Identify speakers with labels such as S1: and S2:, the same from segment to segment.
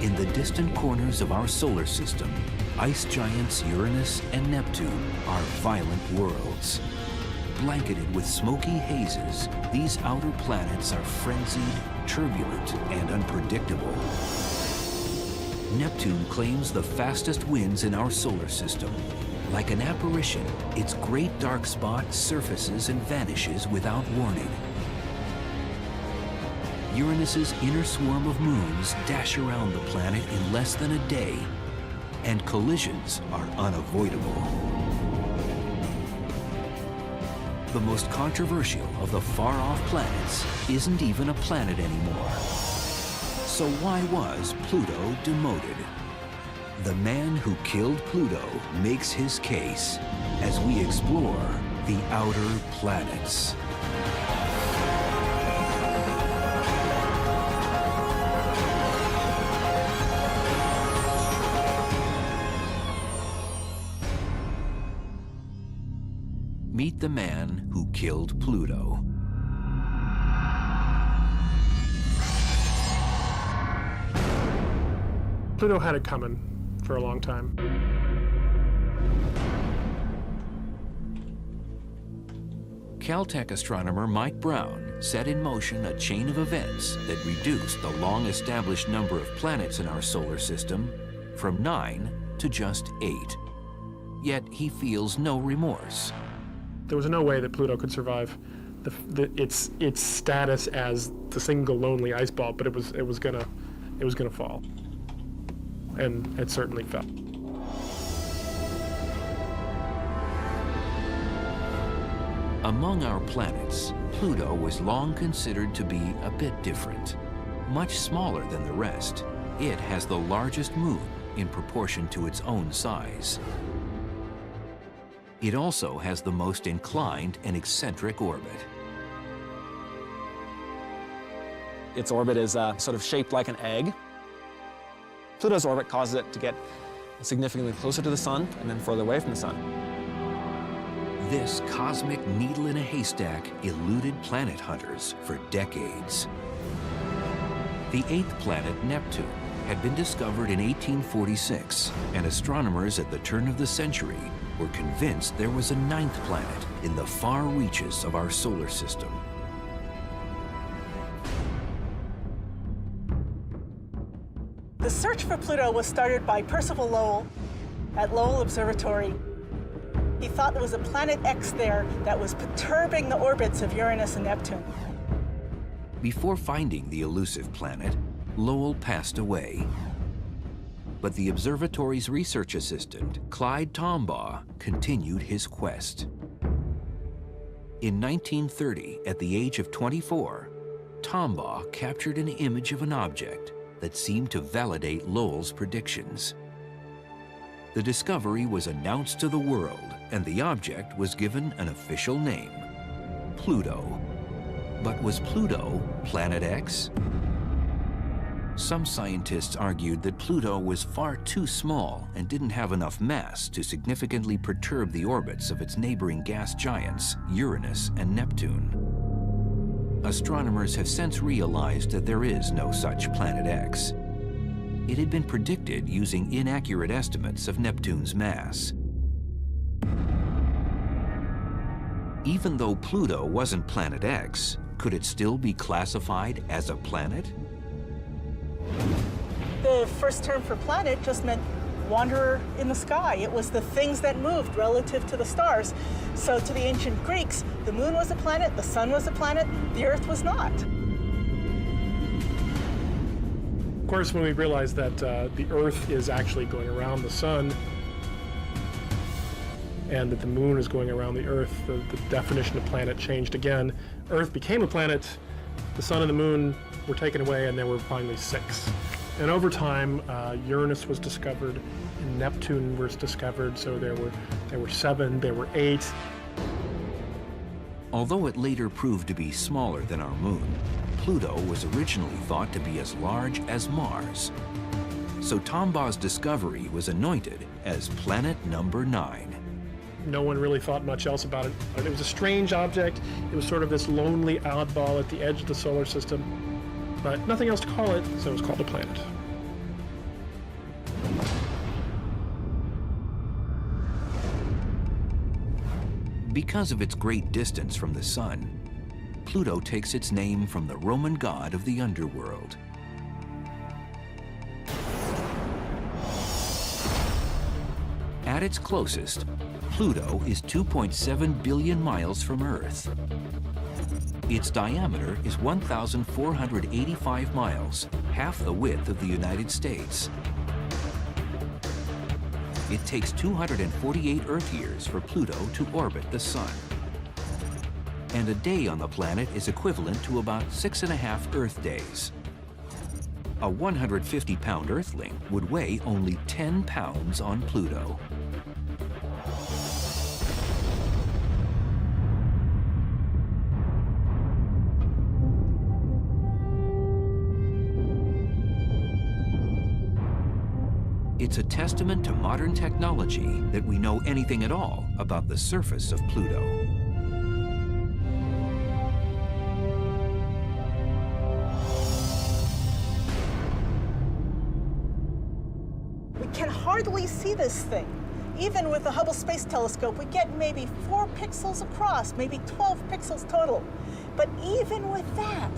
S1: In the distant corners of our solar system, ice giants Uranus and Neptune are violent worlds. Blanketed with smoky hazes, these outer planets are frenzied, turbulent, and unpredictable. Neptune claims the fastest winds in our solar system. Like an apparition, its great dark spot surfaces and vanishes without warning. Uranus's inner swarm of moons dash around the planet in less than a day, and collisions are unavoidable. The most controversial of the far-off planets isn't even a planet anymore. So why was Pluto demoted? The man who killed Pluto makes his case as we explore the outer planets. Meet the man who killed Pluto.
S2: Pluto had it coming for a long time.
S1: Caltech astronomer Mike Brown set in motion a chain of events that reduced the long-established number of planets in our solar system from 9 to just 8. Yet he feels no remorse.
S2: There was no way that Pluto could survive its status as the single lonely ice ball, but it was gonna fall, and it certainly fell.
S1: Among our planets, Pluto was long considered to be a bit different. Much smaller than the rest, it has the largest moon in proportion to its own size. It also has the most inclined and eccentric orbit.
S3: Its orbit is sort of shaped like an egg. Pluto's orbit causes it to get significantly closer to the sun and then further away from the sun.
S1: This cosmic needle in a haystack eluded planet hunters for decades. The eighth planet, Neptune, had been discovered in 1846, and astronomers at the turn of the century were convinced there was a ninth planet in the far reaches of our solar system.
S4: The search for Pluto was started by Percival Lowell at Lowell Observatory. He thought there was a planet X there that was perturbing the orbits of Uranus and Neptune.
S1: Before finding the elusive planet, Lowell passed away. But the observatory's research assistant, Clyde Tombaugh, continued his quest. In 1930, at the age of 24, Tombaugh captured an image of an object that seemed to validate Lowell's predictions. The discovery was announced to the world, and the object was given an official name, Pluto. But was Pluto Planet X? Some scientists argued that Pluto was far too small and didn't have enough mass to significantly perturb the orbits of its neighboring gas giants, Uranus and Neptune. Astronomers have since realized that there is no such Planet X. It had been predicted using inaccurate estimates of Neptune's mass. Even though Pluto wasn't Planet X, could it still be classified as a planet?
S4: The first term for planet just meant wanderer in the sky. It was the things that moved relative to the stars. So to the ancient Greeks, the moon was a planet, the sun was a planet, the earth was not.
S2: Of course, when we realized that the earth is actually going around the sun and that the moon is going around the earth, the definition of planet changed again. Earth became a planet, the sun and the moon were taken away, and there were finally 6. And over time, Uranus was discovered, and Neptune was discovered, so there were 7, there were 8.
S1: Although it later proved to be smaller than our moon, Pluto was originally thought to be as large as Mars. So Tombaugh's discovery was anointed as planet number 9.
S2: No one really thought much else about it. It was a strange object. It was sort of this lonely oddball at the edge of the solar system, but nothing else to call it, so it was called a planet.
S1: Because of its great distance from the Sun, Pluto takes its name from the Roman god of the underworld. At its closest, Pluto is 2.7 billion miles from Earth. Its diameter is 1,485 miles, half the width of the United States. It takes 248 Earth years for Pluto to orbit the Sun. And a day on the planet is equivalent to about 6.5 Earth days. A 150-pound Earthling would weigh only 10 pounds on Pluto. It's a testament to modern technology that we know anything at all about the surface of Pluto.
S4: We can hardly see this thing. Even with the Hubble Space Telescope, we get maybe 4 pixels across, maybe 12 pixels total. But even with that,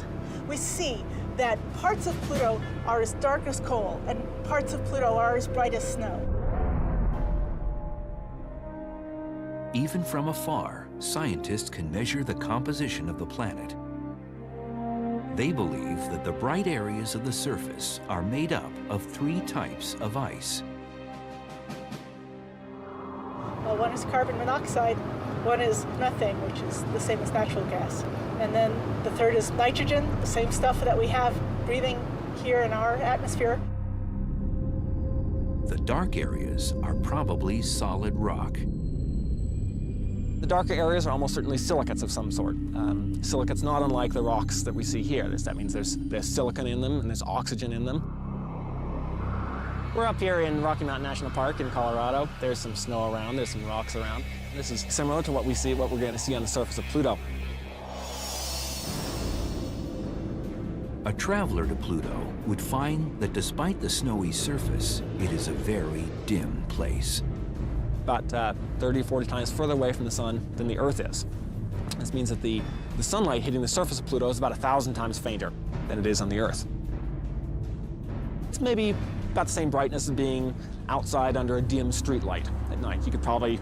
S4: we see that parts of Pluto are as dark as coal and parts of Pluto are as bright as snow.
S1: Even from afar, scientists can measure the composition of the planet. They believe that the bright areas of the surface are made up of 3 types of ice.
S4: Well, one is carbon monoxide, one is methane, which is the same as natural gas. And then the third is nitrogen, the same stuff that we have breathing here in our atmosphere.
S1: The dark areas are probably solid rock.
S3: The darker areas are almost certainly silicates of some sort. Silicates not unlike the rocks that we see here. That means there's silicon in them and there's oxygen in them. We're up here in Rocky Mountain National Park in Colorado. There's some snow around, there's some rocks around. This is similar to what we're going to see on the surface of Pluto.
S1: A traveler to Pluto would find that despite the snowy surface, it is a very dim place.
S3: About 30 or 40 times further away from the Sun than the Earth is. This means that the sunlight hitting the surface of Pluto is about 1,000 times fainter than it is on the Earth. It's maybe about the same brightness as being outside under a dim street light at night. You could probably,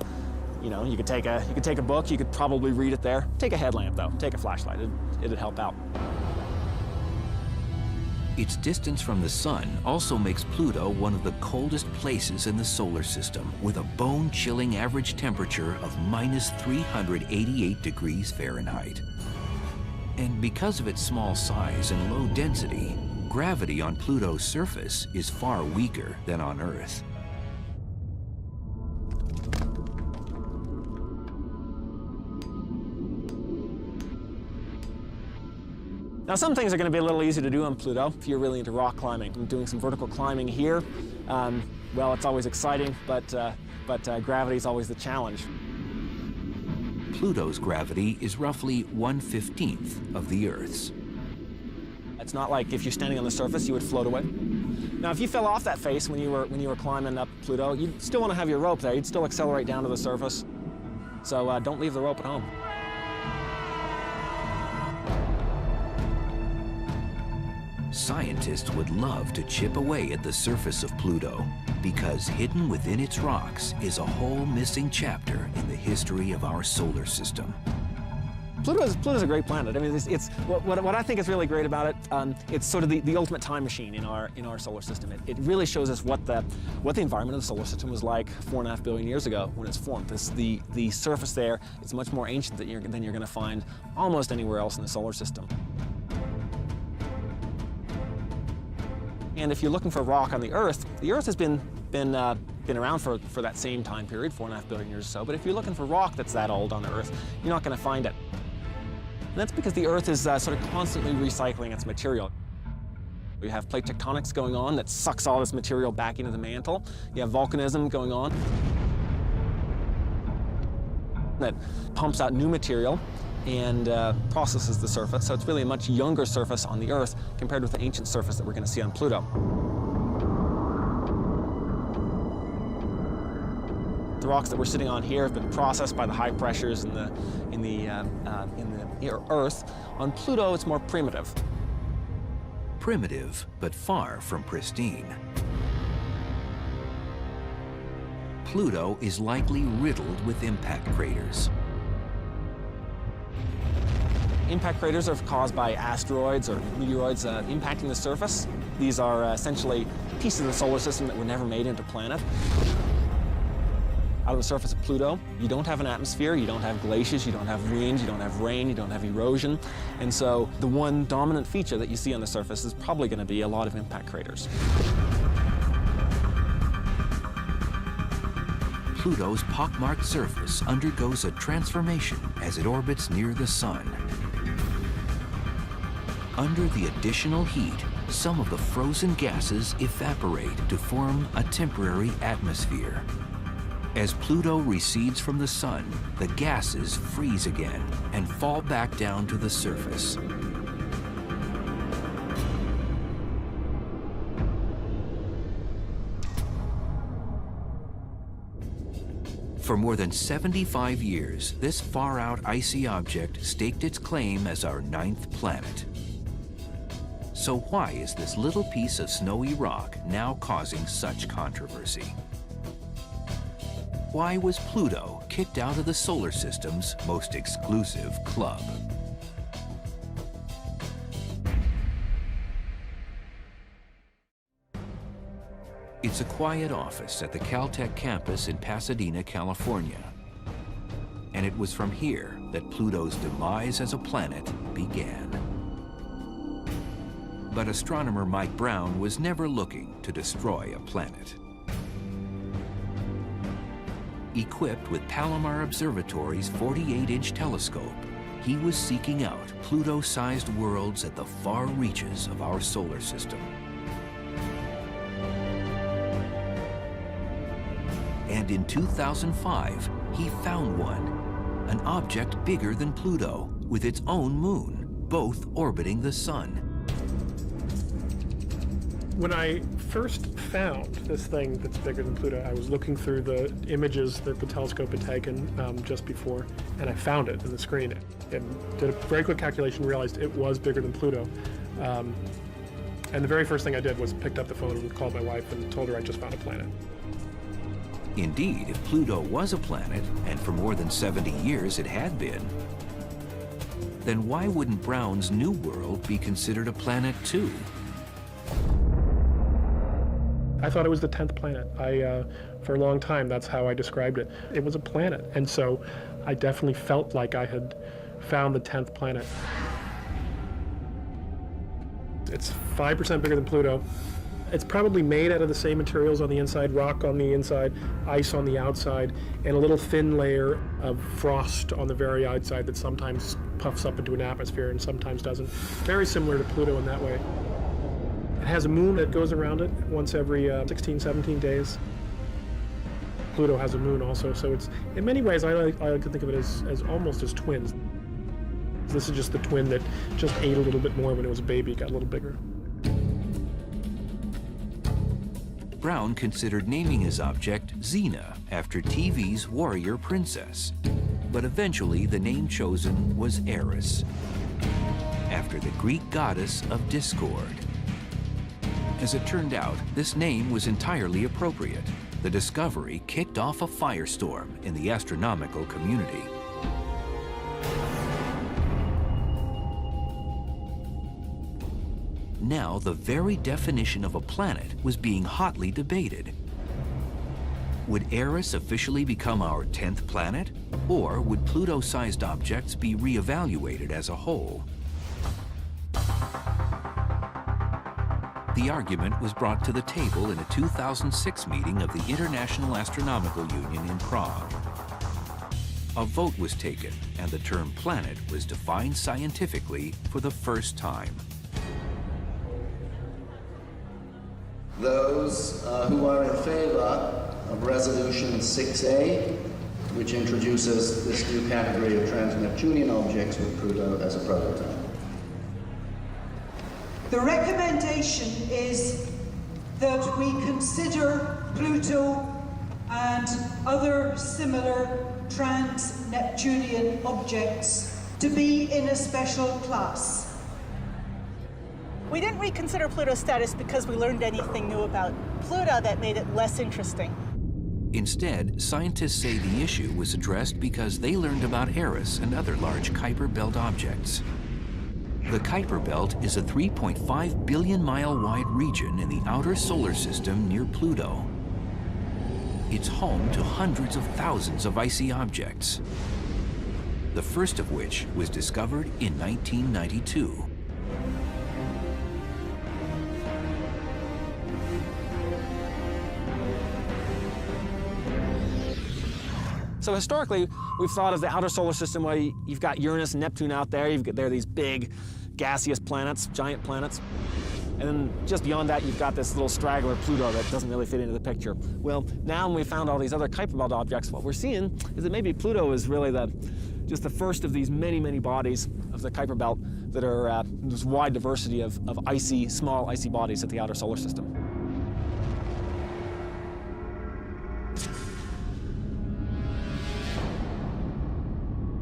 S3: you could take a book, you could probably read it there. Take a headlamp though, take a flashlight, it'd help out.
S1: Its distance from the Sun also makes Pluto one of the coldest places in the solar system, with a bone-chilling average temperature of -388 degrees Fahrenheit. And because of its small size and low density, gravity on Pluto's surface is far weaker than on Earth.
S3: Now, some things are going to be a little easy to do on Pluto if you're really into rock climbing. I'm doing some vertical climbing here. Well, it's always exciting, but gravity is always the challenge.
S1: Pluto's gravity is roughly 1/15 of the Earth's.
S3: It's not like if you're standing on the surface, you would float away. Now, if you fell off that face when you were climbing up Pluto, you'd still want to have your rope there. You'd still accelerate down to the surface. So don't leave the rope at home.
S1: Scientists would love to chip away at the surface of Pluto, because hidden within its rocks is a whole missing chapter in the history of our solar system.
S3: Pluto's a great planet. I mean, it's what I think is really great about it. It's sort of the ultimate time machine in our solar system. It really shows us what the environment of the solar system was like 4.5 billion years ago when it's formed. The surface there is much more ancient than you're going to find almost anywhere else in the solar system. And if you're looking for rock on the Earth has been around for that same time period, 4.5 billion years or so. But if you're looking for rock that's that old on the Earth, you're not going to find it. And that's because the Earth is sort of constantly recycling its material. We have plate tectonics going on that sucks all this material back into the mantle. You have volcanism going on that pumps out new material and processes the surface. So it's really a much younger surface on the Earth compared with the ancient surface that we're going to see on Pluto. The rocks that we're sitting on here have been processed by the high pressures in the Earth. On Pluto, it's more primitive.
S1: Primitive, but far from pristine. Pluto is likely riddled with impact craters.
S3: Impact craters are caused by asteroids or meteoroids impacting the surface. These are essentially pieces of the solar system that were never made into planet. Out of the surface of Pluto, you don't have an atmosphere, you don't have glaciers, you don't have wind, you don't have rain, you don't have erosion. And so the one dominant feature that you see on the surface is probably going to be a lot of impact craters.
S1: Pluto's pockmarked surface undergoes a transformation as it orbits near the Sun. Under the additional heat, some of the frozen gases evaporate to form a temporary atmosphere. As Pluto recedes from the Sun, the gases freeze again and fall back down to the surface. For more than 75 years, this far-out icy object staked its claim as our 9th planet. So why is this little piece of snowy rock now causing such controversy? Why was Pluto kicked out of the solar system's most exclusive club? It's a quiet office at the Caltech campus in Pasadena, California. And it was from here that Pluto's demise as a planet began. But astronomer Mike Brown was never looking to destroy a planet. Equipped with Palomar Observatory's 48-inch telescope, he was seeking out Pluto-sized worlds at the far reaches of our solar system. And in 2005, he found one, an object bigger than Pluto, with its own moon, both orbiting the Sun.
S2: When I first found this thing that's bigger than Pluto, I was looking through the images that the telescope had taken just before, and I found it in the screen. And did a very quick calculation, realized it was bigger than Pluto. And the very first thing I did was picked up the phone and called my wife and told her I just found a planet.
S1: Indeed, if Pluto was a planet, and for more than 70 years it had been, then why wouldn't Brown's new world be considered a planet too?
S2: I thought it was the 10th planet. For a long time, that's how I described it. It was a planet, and so I definitely felt like I had found the 10th planet. It's 5% bigger than Pluto. It's probably made out of the same materials on the inside, rock on the inside, ice on the outside, and a little thin layer of frost on the very outside that sometimes puffs up into an atmosphere and sometimes doesn't. Very similar to Pluto in that way. It has a moon that goes around it once every 16, 17 days. Pluto has a moon also, so it's, in many ways, I like to think of it as almost as twins. This is just the twin that just ate a little bit more when it was a baby, got a little bigger.
S1: Brown considered naming his object Xena after TV's warrior princess, but eventually the name chosen was Eris, after the Greek goddess of discord. As it turned out, this name was entirely appropriate. The discovery kicked off a firestorm in the astronomical community. Now, the very definition of a planet was being hotly debated. Would Eris officially become our 10th planet, or would Pluto-sized objects be reevaluated as a whole? The argument was brought to the table in a 2006 meeting of the International Astronomical Union in Prague. A vote was taken, and the term planet was defined scientifically for the first time.
S5: Those who are in favor of Resolution 6A, which introduces this new category of trans-Neptunian objects with Pluto as a prototype.
S6: The recommendation is that we consider Pluto and other similar trans-Neptunian objects to be in a special class.
S4: We didn't reconsider Pluto's status because we learned anything new about Pluto that made it less interesting.
S1: Instead, scientists say the issue was addressed because they learned about Eris and other large Kuiper Belt objects. The Kuiper Belt is a 3.5 billion mile wide region in the outer solar system near Pluto. It's home to hundreds of thousands of icy objects, the first of which was discovered in 1992.
S3: So historically, we've thought of the outer solar system where you've got Uranus and Neptune out there. There are these big gaseous planets, giant planets. And then just beyond that, you've got this little straggler, Pluto, that doesn't really fit into the picture. Well, now when we found all these other Kuiper Belt objects, what we're seeing is that maybe Pluto is really just the first of these many, many bodies of the Kuiper Belt that are this wide diversity of icy, small icy bodies at the outer solar system.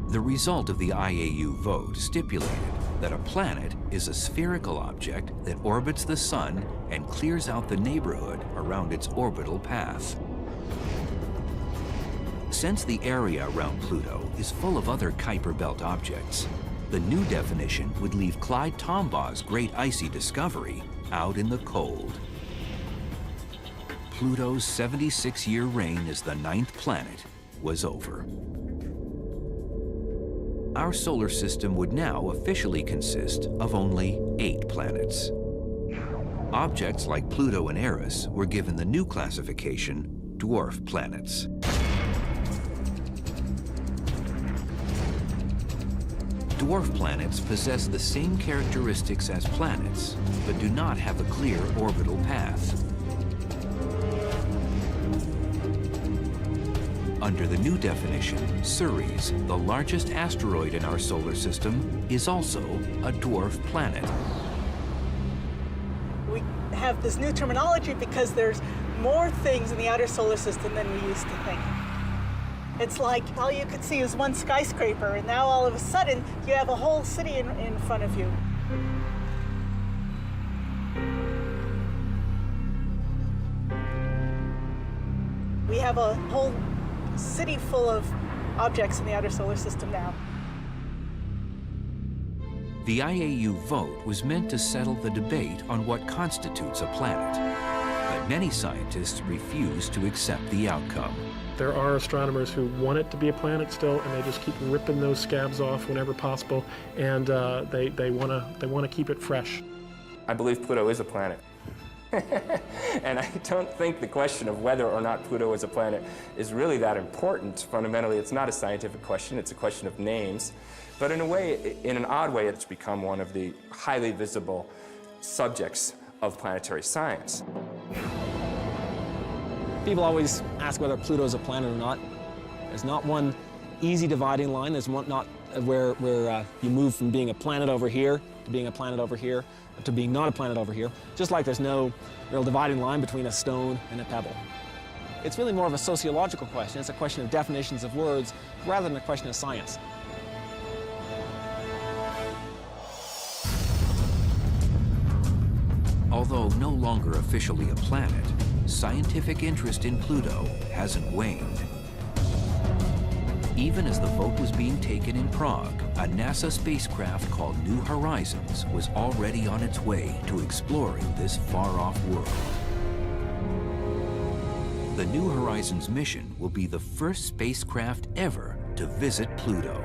S1: The result of the IAU vote stipulated that a planet is a spherical object that orbits the sun and clears out the neighborhood around its orbital path. Since the area around Pluto is full of other Kuiper Belt objects, the new definition would leave Clyde Tombaugh's great icy discovery out in the cold. Pluto's 76-year reign as the 9th planet was over. Our solar system would now officially consist of only 8 planets. Objects like Pluto and Eris were given the new classification, dwarf planets. Dwarf planets possess the same characteristics as planets, but do not have a clear orbital path. Under the new definition, Ceres, the largest asteroid in our solar system, is also a dwarf planet.
S4: We have this new terminology because there's more things in the outer solar system than we used to think. It's like all you could see is one skyscraper, and now all of a sudden you have a whole city in front of you. We have a whole city full of objects in the outer solar system now.
S1: The IAU vote was meant to settle the debate on what constitutes a planet, but many scientists refuse to accept the outcome.
S2: There are astronomers who want it to be a planet still, and they just keep ripping those scabs off whenever possible, and they want to keep it fresh.
S7: I believe Pluto is a planet. And I don't think the question of whether or not Pluto is a planet is really that important. Fundamentally, it's not a scientific question, it's a question of names. But in a way, in an odd way, it's become one of the highly visible subjects of planetary science.
S3: People always ask whether Pluto is a planet or not. There's not one easy dividing line. There's not where you move from being a planet over here to being a planet over here to being not a planet over here, just like there's no real dividing line between a stone and a pebble. It's really more of a sociological question. It's a question of definitions of words rather than a question of science.
S1: Although no longer officially a planet, scientific interest in Pluto hasn't waned. Even as the vote was being taken in Prague, a NASA spacecraft called New Horizons was already on its way to exploring this far-off world. The New Horizons mission will be the first spacecraft ever to visit Pluto.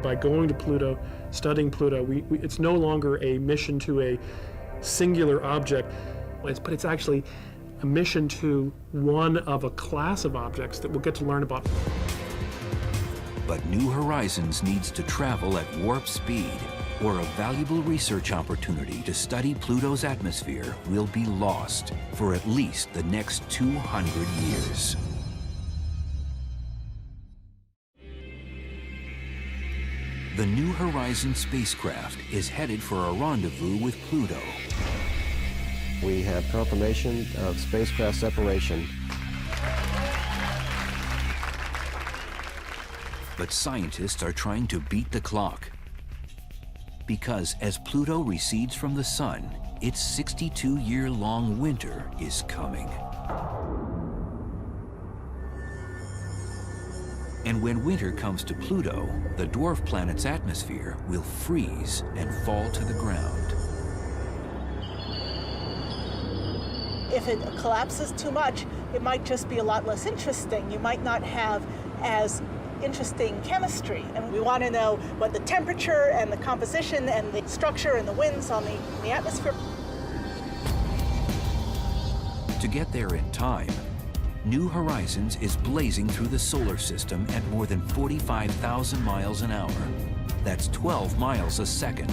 S2: By going to Pluto, studying Pluto, it's no longer a mission to a singular object, but it's actually a mission to one of a class of objects that we'll get to learn about.
S1: But New Horizons needs to travel at warp speed, or a valuable research opportunity to study Pluto's atmosphere will be lost for at least the next 200 years. The New Horizons spacecraft is headed for a rendezvous with Pluto.
S8: We have confirmation of spacecraft separation.
S1: But scientists are trying to beat the clock. Because as Pluto recedes from the sun, its 62-year-long winter is coming. And when winter comes to Pluto, the dwarf planet's atmosphere will freeze and fall to the ground.
S4: If it collapses too much, it might just be a lot less interesting. You might not have as interesting chemistry. And we want to know what the temperature and the composition and the structure and the winds on the atmosphere.
S1: To get there in time, New Horizons is blazing through the solar system at more than 45,000 miles an hour. That's 12 miles a second.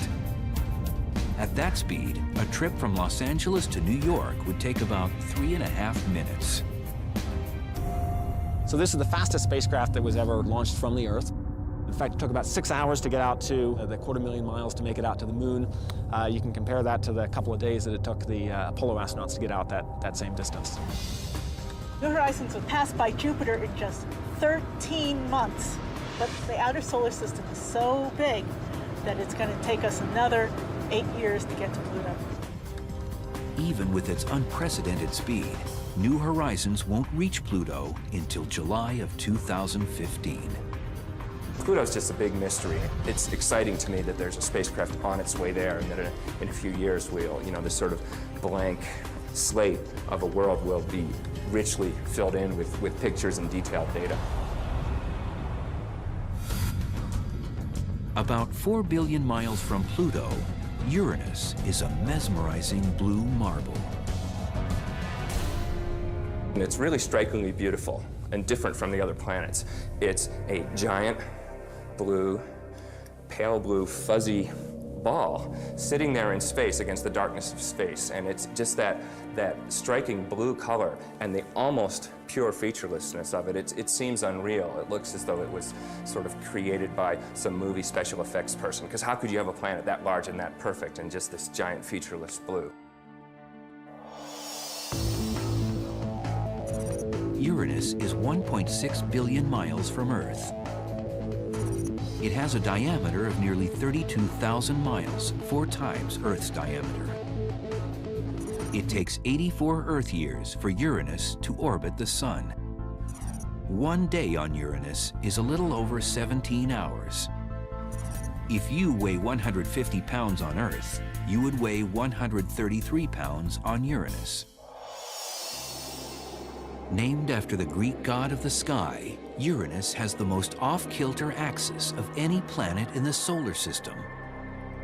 S1: At that speed, a trip from Los Angeles to New York would take about 3.5 minutes.
S3: So this is the fastest spacecraft that was ever launched from the Earth. In fact, it took about 6 hours to get out to the 250,000 miles to make it out to the moon. You can compare that to the couple of days that it took the Apollo astronauts to get out that same distance.
S4: New Horizons would pass by Jupiter in just 13 months. But the outer solar system is so big that it's going to take us another 8 years to get to Pluto.
S1: Even with its unprecedented speed, New Horizons won't reach Pluto until July of 2015.
S7: Pluto's just a big mystery. It's exciting to me that there's a spacecraft on its way there, and that in a few years we'll, this sort of blank slate of a world will be richly filled in with pictures and detailed data.
S1: About 4 billion miles from Pluto, Uranus is a mesmerizing blue marble.
S7: And it's really strikingly beautiful and different from the other planets. It's a giant blue, pale blue, fuzzy ball sitting there in space against the darkness of space. And it's just that striking blue color and the almost pure featurelessness of it. It seems unreal. It looks as though it was sort of created by some movie special effects person. Because how could you have a planet that large and that perfect and just this giant featureless blue?
S1: Uranus is 1.6 billion miles from Earth. It has a diameter of nearly 32,000 miles, 4 times Earth's diameter. It takes 84 Earth years for Uranus to orbit the Sun. 1 day on Uranus is a little over 17 hours. If you weigh 150 pounds on Earth, you would weigh 133 pounds on Uranus. Named after the Greek god of the sky, Uranus has the most off-kilter axis of any planet in the solar system.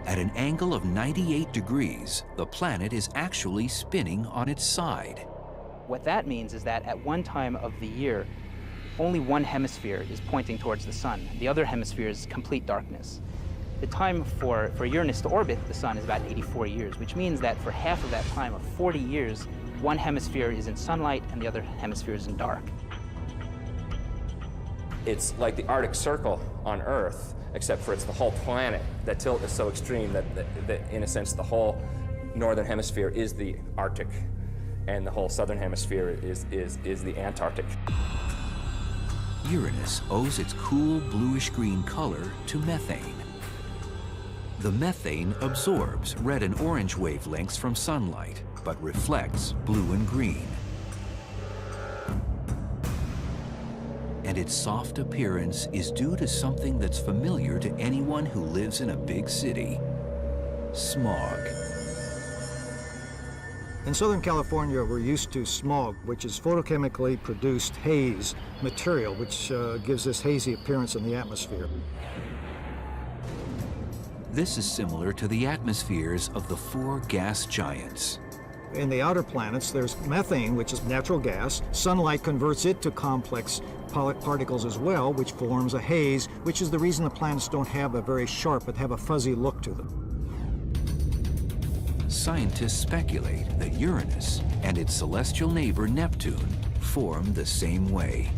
S1: At an angle of 98 degrees, the planet is actually spinning on its side.
S8: What that means is that at one time of the year, only one hemisphere is pointing towards the sun. The other hemisphere is complete darkness. The time for Uranus to orbit the sun is about 84 years, which means that for half of that time of 40 years, one hemisphere is in sunlight and the other hemisphere is in dark.
S7: It's like the Arctic Circle on Earth, except for it's the whole planet. That tilt is so extreme that in a sense, the whole northern hemisphere is the Arctic, and the whole southern hemisphere is the Antarctic.
S1: Uranus owes its cool bluish-green color to methane. The methane absorbs red and orange wavelengths from sunlight, but reflects blue and green. And its soft appearance is due to something that's familiar to anyone who lives in a big city: smog.
S9: In Southern California, we're used to smog, which is photochemically produced haze material, which gives this hazy appearance in the atmosphere.
S1: This is similar to the atmospheres of the 4 gas giants.
S9: In the outer planets, there's methane, which is natural gas. Sunlight converts it to complex particles as well, which forms a haze, which is the reason the planets don't have a very sharp, but have a fuzzy look to them.
S1: Scientists speculate that Uranus and its celestial neighbor Neptune form the same way.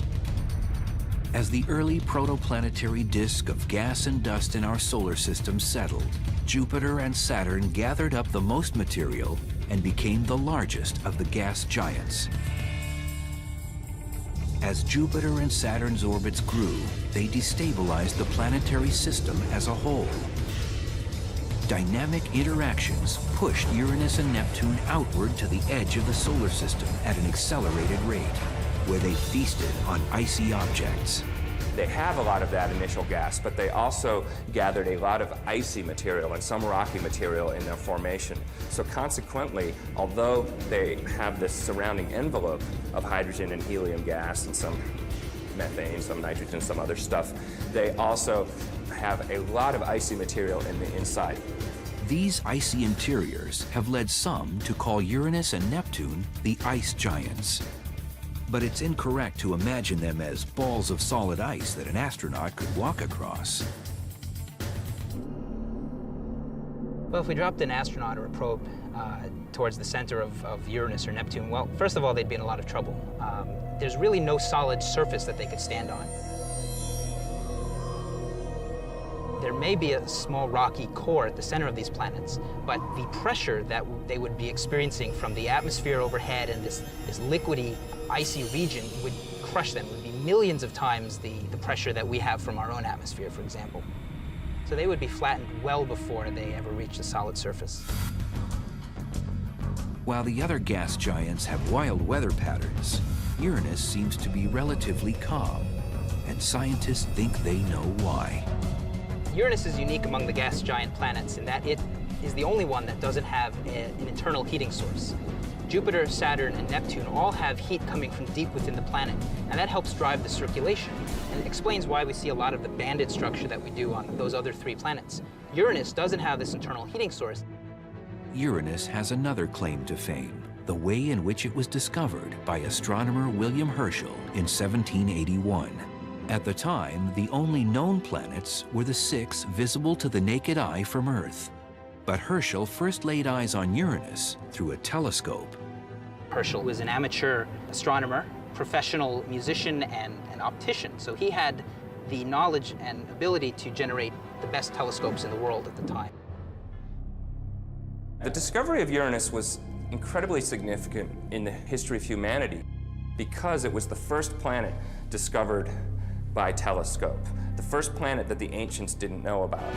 S1: As the early protoplanetary disk of gas and dust in our solar system settled, Jupiter and Saturn gathered up the most material and became the largest of the gas giants. As Jupiter and Saturn's orbits grew, they destabilized the planetary system as a whole. Dynamic interactions pushed Uranus and Neptune outward to the edge of the solar system at an accelerated rate, where they feasted on icy objects.
S7: They have a lot of that initial gas, but they also gathered a lot of icy material and some rocky material in their formation. So consequently, although they have this surrounding envelope of hydrogen and helium gas and some methane, some nitrogen, some other stuff, they also have a lot of icy material in the inside.
S1: These icy interiors have led some to call Uranus and Neptune the ice giants. But it's incorrect to imagine them as balls of solid ice that an astronaut could walk across.
S8: Well, if we dropped an astronaut or a probe towards the center of Uranus or Neptune, well, first of all, they'd be in a lot of trouble. There's really no solid surface that they could stand on. There may be a small rocky core at the center of these planets, but the pressure that they would be experiencing from the atmosphere overhead and this liquidy, icy region would crush them. It would be millions of times the pressure that we have from our own atmosphere, for example. So they would be flattened well before they ever reach the solid surface.
S1: While the other gas giants have wild weather patterns, Uranus seems to be relatively calm, and scientists think they know why.
S8: Uranus is unique among the gas giant planets in that it is the only one that doesn't have an internal heating source. Jupiter, Saturn, and Neptune all have heat coming from deep within the planet, and that helps drive the circulation, and it explains why we see a lot of the banded structure that we do on those other three planets. Uranus doesn't have this internal heating source.
S1: Uranus has another claim to fame, the way in which it was discovered by astronomer William Herschel in 1781. At the time, the only known planets were the 6 visible to the naked eye from Earth. But Herschel first laid eyes on Uranus through a telescope.
S8: Herschel was an amateur astronomer, professional musician, and an optician, so he had the knowledge and ability to generate the best telescopes in the world at the time.
S7: The discovery of Uranus was incredibly significant in the history of humanity because it was the first planet discovered by telescope, the first planet that the ancients didn't know about.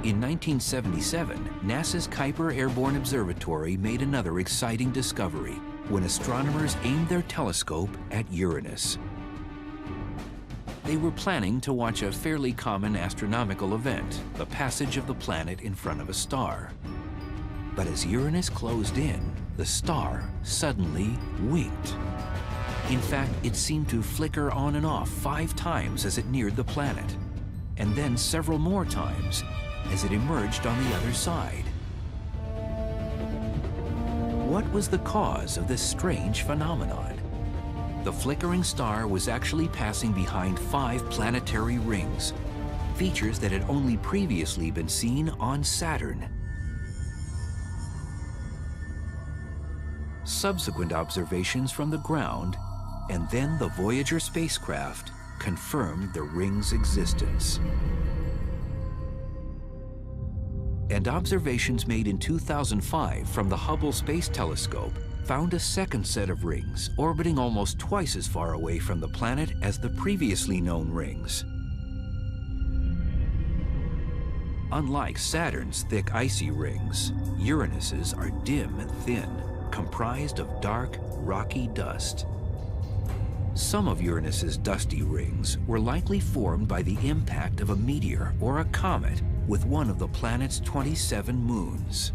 S1: In 1977, NASA's Kuiper Airborne Observatory made another exciting discovery when astronomers aimed their telescope at Uranus. They were planning to watch a fairly common astronomical event, the passage of the planet in front of a star. But as Uranus closed in, the star suddenly winked. In fact, it seemed to flicker on and off 5 times as it neared the planet, and then several more times as it emerged on the other side. What was the cause of this strange phenomenon? The flickering star was actually passing behind 5 planetary rings, features that had only previously been seen on Saturn. Subsequent observations from the ground and then the Voyager spacecraft confirmed the ring's existence. And observations made in 2005 from the Hubble Space Telescope found a second set of rings orbiting almost twice as far away from the planet as the previously known rings. Unlike Saturn's thick icy rings, Uranus's are dim and thin, comprised of dark, rocky dust. Some of Uranus's dusty rings were likely formed by the impact of a meteor or a comet with one of the planet's 27 moons.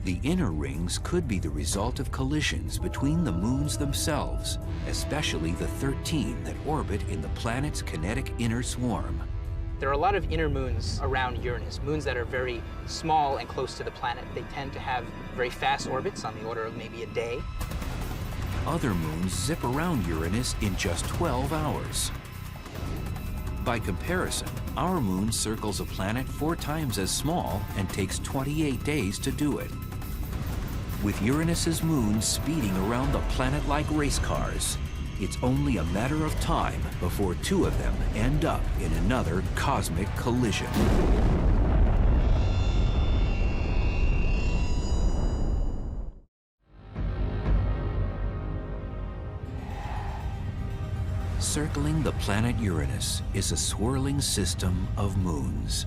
S1: The inner rings could be the result of collisions between the moons themselves, especially the 13 that orbit in the planet's kinetic inner swarm.
S8: There are a lot of inner moons around Uranus, moons that are very small and close to the planet. They tend to have very fast orbits on the order of maybe a day.
S1: Other moons zip around Uranus in just 12 hours. By comparison, our moon circles a planet 4 times as small and takes 28 days to do it. With Uranus's moons speeding around the planet like race cars, it's only a matter of time before 2 of them end up in another cosmic collision. Encircling the planet Uranus is a swirling system of moons.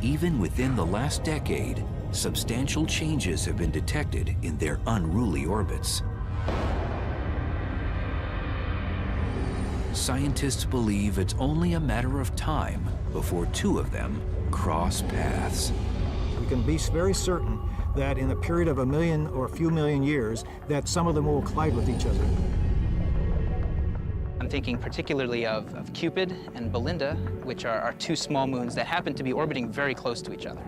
S1: Even within the last decade, substantial changes have been detected in their unruly orbits. Scientists believe it's only a matter of time before two of them cross paths.
S9: We can be very certain that in a period of a million or a few million years, that some of them will collide with each other.
S8: I'm thinking particularly of Cupid and Belinda, which are two small moons that happen to be orbiting very close to each other.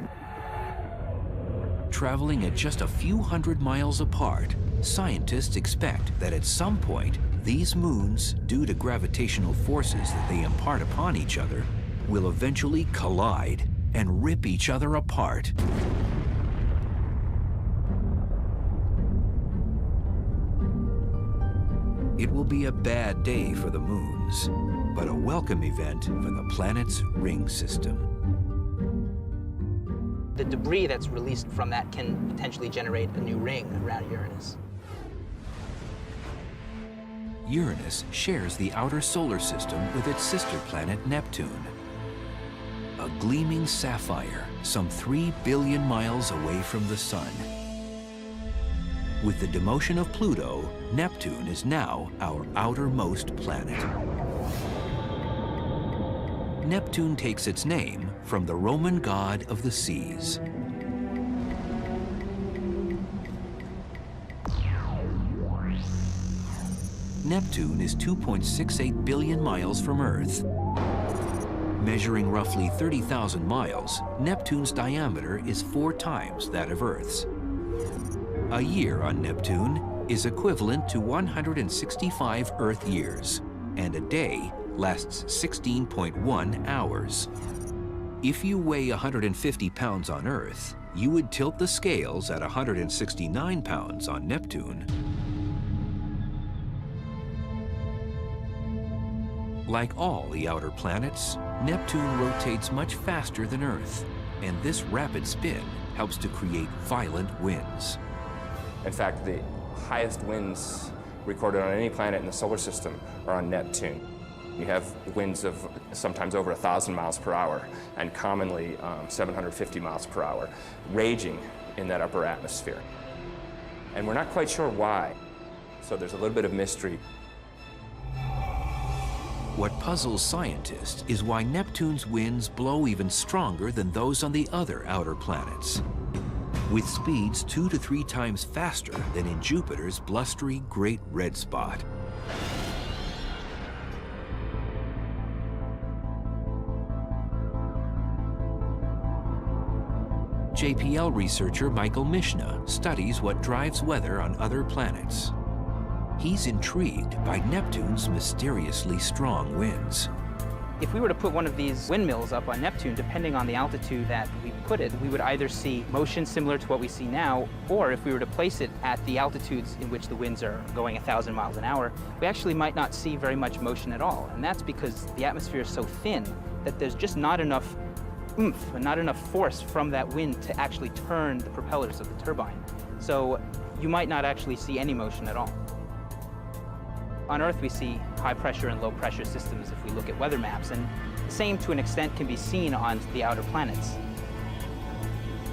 S1: Traveling at just a few hundred miles apart, scientists expect that at some point, these moons, due to gravitational forces that they impart upon each other, will eventually collide and rip each other apart. It will be a bad day for the moons, but a welcome event for the planet's ring system.
S8: The debris that's released from that can potentially generate a new ring around Uranus.
S1: Uranus shares the outer solar system with its sister planet Neptune. A gleaming sapphire some 3 billion miles away from the Sun. With the demotion of Pluto, Neptune is now our outermost planet. Neptune takes its name from the Roman god of the seas. Neptune is 2.68 billion miles from Earth. Measuring roughly 30,000 miles, Neptune's diameter is 4 times that of Earth's. A year on Neptune is equivalent to 165 Earth years, and a day lasts 16.1 hours. If you weigh 150 pounds on Earth, you would tilt the scales at 169 pounds on Neptune. Like all the outer planets, Neptune rotates much faster than Earth, and this rapid spin helps to create violent winds.
S7: In fact, the highest winds recorded on any planet in the solar system are on Neptune. You have winds of sometimes over 1,000 miles per hour, and commonly 750 miles per hour, raging in that upper atmosphere. And we're not quite sure why, so there's a little bit of mystery.
S1: What puzzles scientists is why Neptune's winds blow even stronger than those on the other outer planets, with speeds 2 to 3 times faster than in Jupiter's blustery Great Red Spot. JPL researcher Michael Mishna studies what drives weather on other planets. He's intrigued by Neptune's mysteriously strong winds.
S8: If we were to put one of these windmills up on Neptune, depending on the altitude that we put it, we would either see motion similar to what we see now, or if we were to place it at the altitudes in which the winds are going 1,000 miles an hour, we actually might not see very much motion at all. And that's because the atmosphere is so thin that there's just not enough oomph and not enough force from that wind to actually turn the propellers of the turbine. So you might not actually see any motion at all. On Earth, we see high pressure and low pressure systems if we look at weather maps, and the same to an extent can be seen on the outer planets.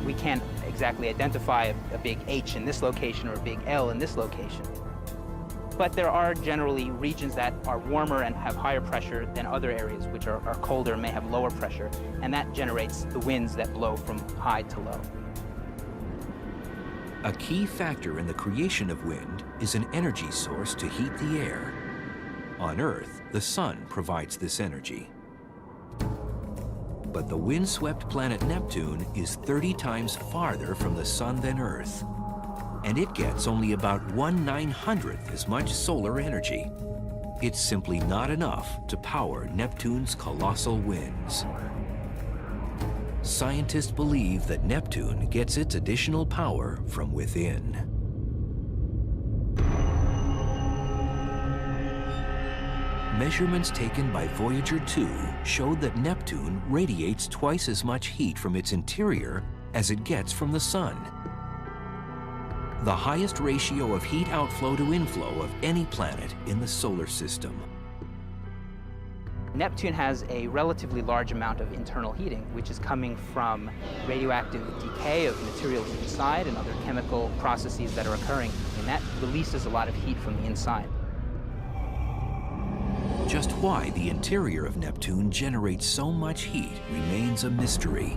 S8: We can't exactly identify a big H in this location or a big L in this location. But there are generally regions that are warmer and have higher pressure than other areas which are colder and may have lower pressure, and that generates the winds that blow from high to low.
S1: A key factor in the creation of wind is an energy source to heat the air. On Earth, the sun provides this energy. But the windswept planet Neptune is 30 times farther from the sun than Earth, and it gets only about 1/900th as much solar energy. It's simply not enough to power Neptune's colossal winds. Scientists believe that Neptune gets its additional power from within. Measurements taken by Voyager 2 showed that Neptune radiates twice as much heat from its interior as it gets from the sun. The highest ratio of heat outflow to inflow of any planet in the solar system.
S8: Neptune has a relatively large amount of internal heating, which is coming from radioactive decay of materials inside and other chemical processes that are occurring, and that releases a lot of heat from the inside.
S1: Just why the interior of Neptune generates so much heat remains a mystery.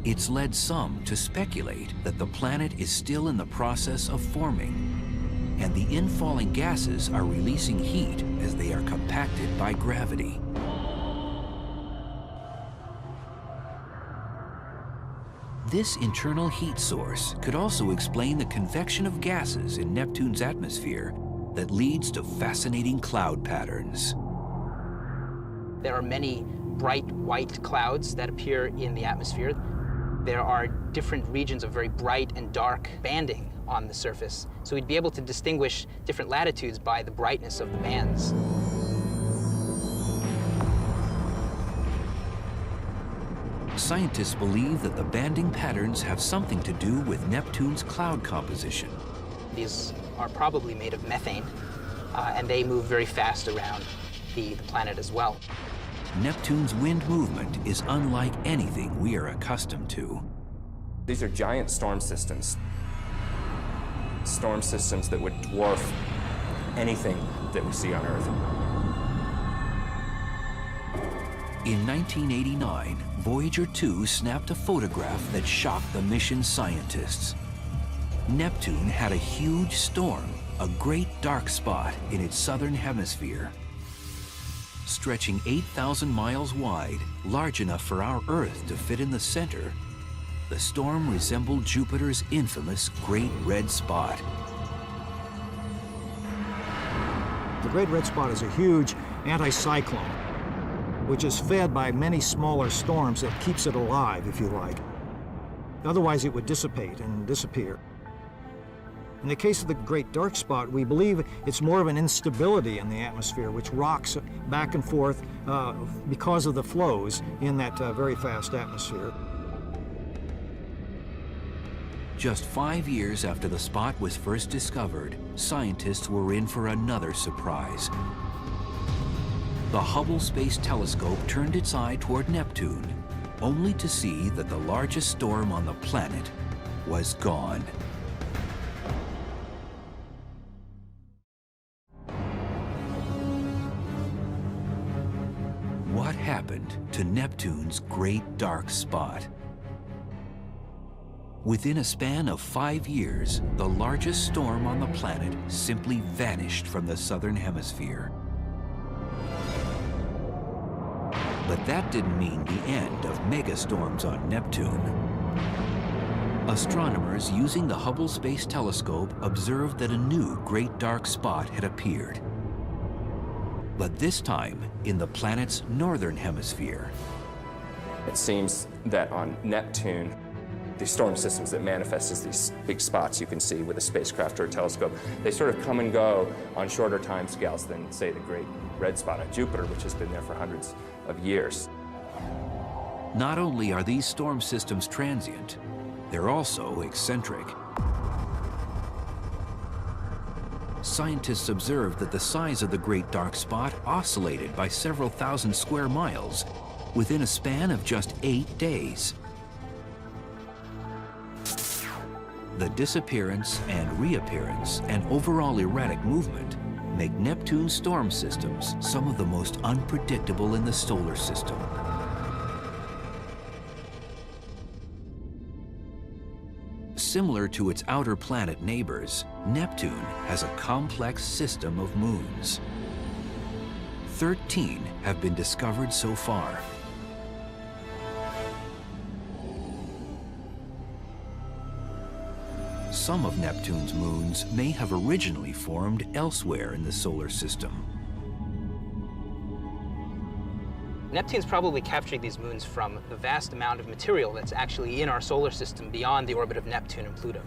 S1: It's led some to speculate that the planet is still in the process of forming, and the infalling gases are releasing heat as they are compacted by gravity. This internal heat source could also explain the convection of gases in Neptune's atmosphere that leads to fascinating cloud patterns.
S8: There are many bright white clouds that appear in the atmosphere. There are different regions of very bright and dark banding on the surface, so we'd be able to distinguish different latitudes by the brightness of the bands.
S1: Scientists believe that the banding patterns have something to do with Neptune's cloud composition.
S8: These are probably made of methane, and they move very fast around the planet as well.
S1: Neptune's wind movement is unlike anything we are accustomed to.
S7: These are giant storm systems that would dwarf anything that we see on Earth.
S1: In 1989, Voyager 2 snapped a photograph that shocked the mission scientists. Neptune had a huge storm, a great dark spot in its southern hemisphere. Stretching 8,000 miles wide, large enough for our Earth to fit in the center, the storm resembled Jupiter's infamous Great Red Spot.
S9: The Great Red Spot is a huge anticyclone, which is fed by many smaller storms that keeps it alive, if you like. Otherwise, it would dissipate and disappear. In the case of the Great Dark Spot, we believe it's more of an instability in the atmosphere, which rocks back and forth because of the flows in that very fast atmosphere.
S1: Just 5 years after the spot was first discovered, scientists were in for another surprise. The Hubble Space Telescope turned its eye toward Neptune, only to see that the largest storm on the planet was gone. What happened to Neptune's Great Dark Spot? Within a span of 5 years, the largest storm on the planet simply vanished from the southern hemisphere. But that didn't mean the end of megastorms on Neptune. Astronomers using the Hubble Space Telescope observed that a new Great Dark Spot had appeared. But this time in the planet's northern hemisphere.
S7: It seems that on Neptune, these storm systems that manifest as these big spots you can see with a spacecraft or a telescope, they sort of come and go on shorter time scales than, say, the Great Red Spot on Jupiter, which has been there for hundreds of years.
S1: Not only are these storm systems transient, they're also eccentric. Scientists observed that the size of the Great Dark Spot oscillated by several thousand square miles within a span of just 8 days. The disappearance and reappearance and overall erratic movement make Neptune's storm systems some of the most unpredictable in the solar system. Similar to its outer planet neighbors, Neptune has a complex system of moons. 13 have been discovered so far. Some of Neptune's moons may have originally formed elsewhere in the solar system.
S8: Neptune's probably capturing these moons from the vast amount of material that's actually in our solar system beyond the orbit of Neptune and Pluto.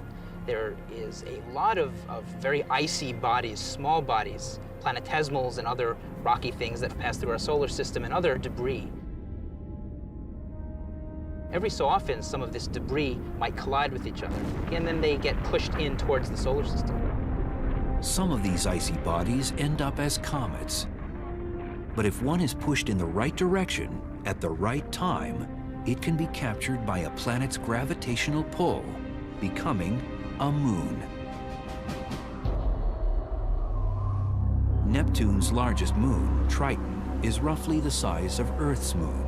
S8: There is a lot of very icy bodies, small bodies, planetesimals and other rocky things that pass through our solar system and other debris. Every so often, some of this debris might collide with each other, and then they get pushed in towards the solar system.
S1: Some of these icy bodies end up as comets. But if one is pushed in the right direction at the right time, it can be captured by a planet's gravitational pull, becoming a moon. Neptune's largest moon, Triton, is roughly the size of Earth's moon.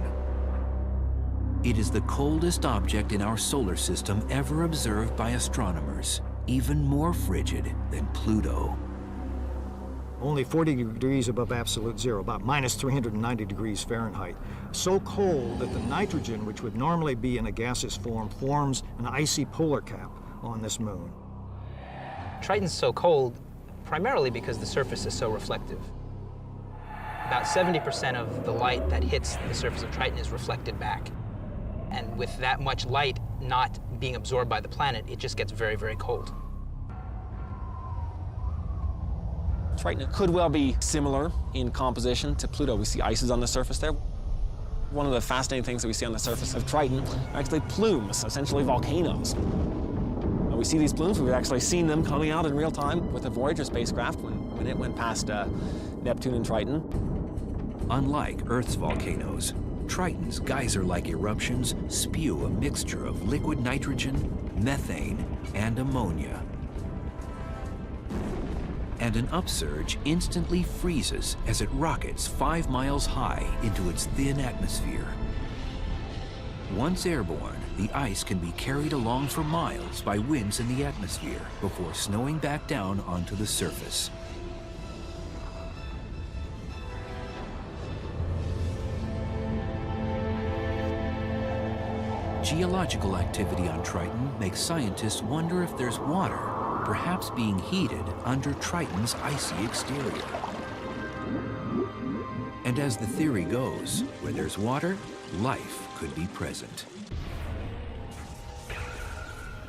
S1: It is the coldest object in our solar system ever observed by astronomers, even more frigid than Pluto.
S9: Only 40 degrees above absolute zero, about minus 390 degrees Fahrenheit. So cold that the nitrogen, which would normally be in a gaseous form, forms an icy polar cap on this moon.
S8: Triton's so cold primarily because the surface is so reflective. About 70% of the light that hits the surface of Triton is reflected back. And with that much light not being absorbed by the planet, it just gets very, very cold.
S3: Triton could well be similar in composition to Pluto. We see ices on the surface there. One of the fascinating things that we see on the surface of Triton are actually plumes, essentially volcanoes. We see these plumes. We've actually seen them coming out in real time with the Voyager spacecraft when it went past Neptune and Triton.
S1: Unlike Earth's volcanoes, Triton's geyser-like eruptions spew a mixture of liquid nitrogen, methane, and ammonia. And an upsurge instantly freezes as it rockets 5 miles high into its thin atmosphere. Once airborne, the ice can be carried along for miles by winds in the atmosphere before snowing back down onto the surface. Geological activity on Triton makes scientists wonder if there's water, perhaps being heated under Triton's icy exterior. And as the theory goes, where there's water, life could be present.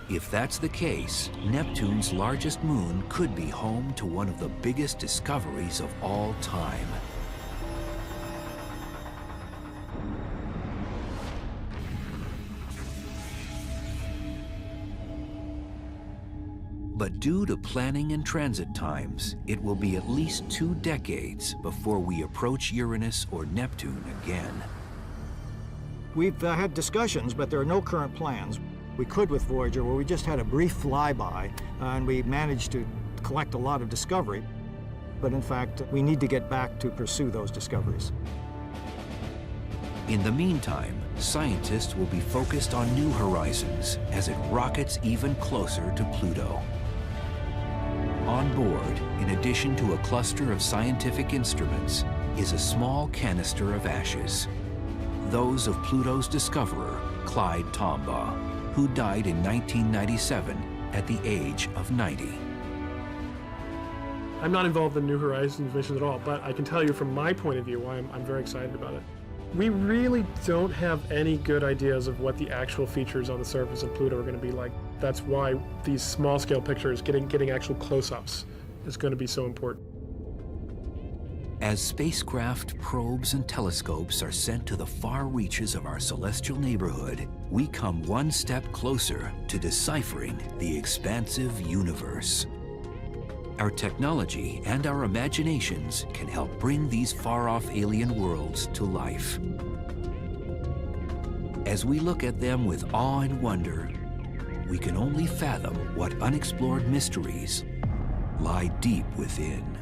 S1: If that's the case, Neptune's largest moon could be home to one of the biggest discoveries of all time. But due to planning and transit times, it will be at least 2 decades before we approach Uranus or Neptune again.
S9: We've had discussions, but there are no current plans. We could with Voyager, where we just had a brief flyby, and we managed to collect a lot of discovery. But in fact, we need to get back to pursue those discoveries.
S1: In the meantime, scientists will be focused on new horizons as it rockets even closer to Pluto. On board, in addition to a cluster of scientific instruments, is a small canister of ashes. Those of Pluto's discoverer, Clyde Tombaugh, who died in 1997 at the age of 90.
S2: I'm not involved in New Horizons missions at all, but I can tell you from my point of view why I'm very excited about it. We really don't have any good ideas of what the actual features on the surface of Pluto are going to be like. That's why these small-scale pictures, getting actual close-ups, is going to be so important.
S1: As spacecraft, probes, and telescopes are sent to the far reaches of our celestial neighborhood, we come one step closer to deciphering the expansive universe. Our technology and our imaginations can help bring these far-off alien worlds to life. As we look at them with awe and wonder, we can only fathom what unexplored mysteries lie deep within.